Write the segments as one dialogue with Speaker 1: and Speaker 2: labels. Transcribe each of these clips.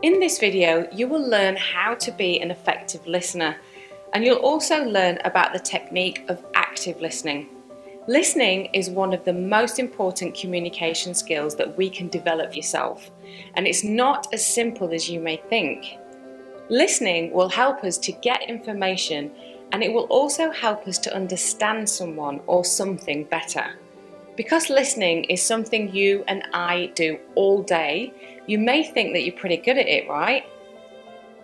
Speaker 1: In this video, you will learn how to be an effective listener, and you'll also learn about the technique of active listening. Listening is one of the most important communication skills that we can develop yourself, and it's not as simple as you may think. Listening will help us to get information, and it will also help us to understand someone or something better. Because listening is something you and I do all day, you may think that you're pretty good at it, right?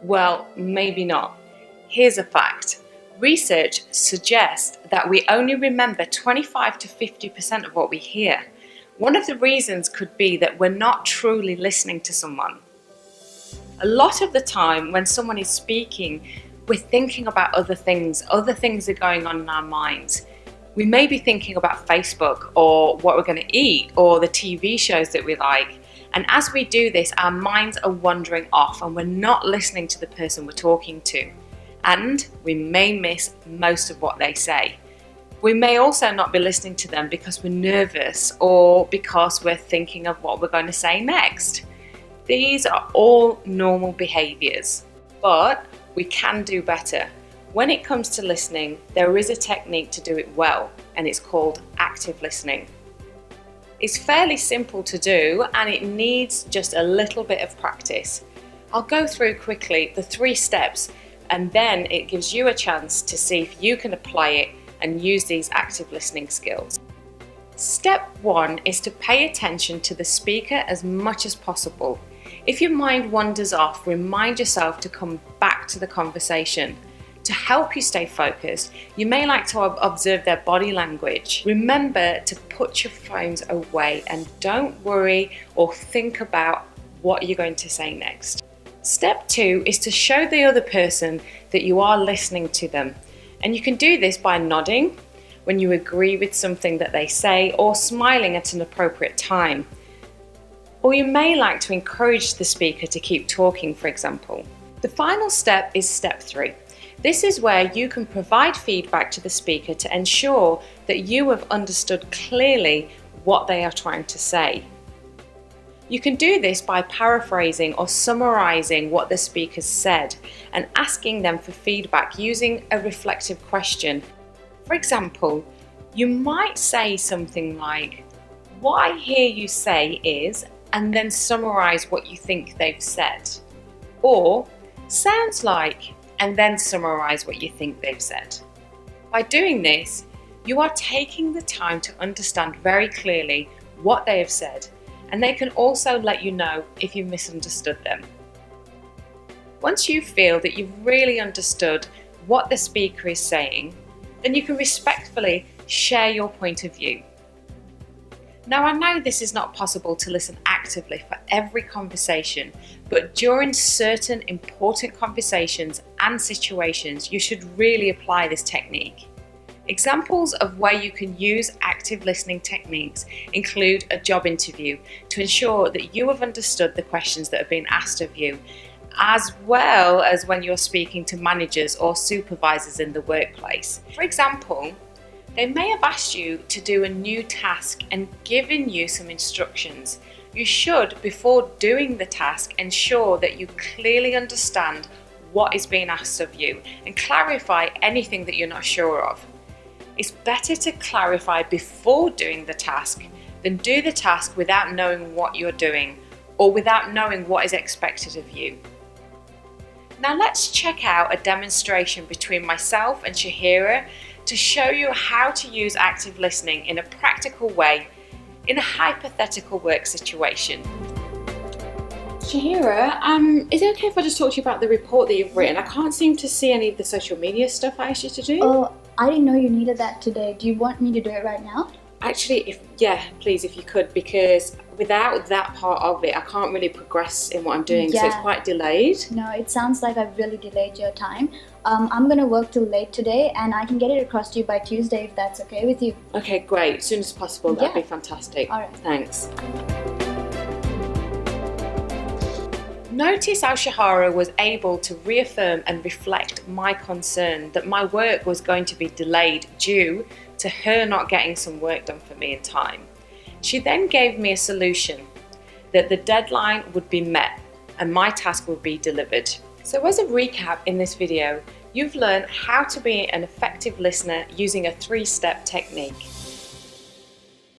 Speaker 1: Well, maybe not. Here's a fact. Research suggests that we only remember 25 to 50% of what we hear. One of the reasons could be that we're not truly listening to someone. A lot of the time when someone is speaking, we're thinking about other things are going on in our minds. We may be thinking about Facebook or what we're going to eat or the TV shows that we like. And as we do this, our minds are wandering off and we're not listening to the person we're talking to. And we may miss most of what they say. We may also not be listening to them because we're nervous or because we're thinking of what we're going to say next. These are all normal behaviours, but we can do better. When it comes to listening, there is a technique to do it well, and it's called active listening. It's fairly simple to do, and it needs just a little bit of practice. I'll go through quickly the 3 steps, and then it gives you a chance to see if you can apply it and use these active listening skills. Step 1 is to pay attention to the speaker as much as possible. If your mind wanders off, remind yourself to come back to the conversation. To help you stay focused, you may like to observe their body language. Remember to put your phones away and don't worry or think about what you're going to say next. Step 2 is to show the other person that you are listening to them. And you can do this by nodding when you agree with something that they say or smiling at an appropriate time. Or you may like to encourage the speaker to keep talking, for example. The final step is step 3. This is where you can provide feedback to the speaker to ensure that you have understood clearly what they are trying to say. You can do this by paraphrasing or summarizing what the speaker said and asking them for feedback using a reflective question. For example, you might say something like, "What I hear you say is," and then summarize what you think they've said. Or, "Sounds like," and then summarize what you think they've said. By doing this, you are taking the time to understand very clearly what they have said, and they can also let you know if you misunderstood them. Once you feel that you've really understood what the speaker is saying, then you can respectfully share your point of view. Now, I know this is not possible to listen actively for every conversation, but during certain important conversations and situations, you should really apply this technique. Examples of where you can use active listening techniques include a job interview to ensure that you have understood the questions that have been asked of you, as well as when you're speaking to managers or supervisors in the workplace. For example, they may have asked you to do a new task and given you some instructions. You should, before doing the task, ensure that you clearly understand what is being asked of you and clarify anything that you're not sure of. It's better to clarify before doing the task than do the task without knowing what you're doing or without knowing what is expected of you. Now let's check out a demonstration between myself and Shahira to show you how to use active listening in a practical way in a hypothetical work situation. Shahira, is it okay if I just talk to you about the report that you've written? I can't seem to see any of the social media stuff I asked you to do.
Speaker 2: Oh, I didn't know you needed that today. Do you want me to do it right now?
Speaker 1: Actually, please, if you could, because without that part of it, I can't really progress in what I'm doing, so it's quite delayed.
Speaker 2: No, it sounds like I've really delayed your time. I'm going to work till late today, and I can get it across to you by Tuesday if that's okay with you.
Speaker 1: Okay, great. As soon as possible, that'd be fantastic.
Speaker 2: All right.
Speaker 1: Thanks. Notice how Shahira was able to reaffirm and reflect my concern that my work was going to be delayed due to her not getting some work done for me in time. She then gave me a solution that the deadline would be met and my task will be delivered. So as a recap in this video, you've learned how to be an effective listener using a 3-step technique.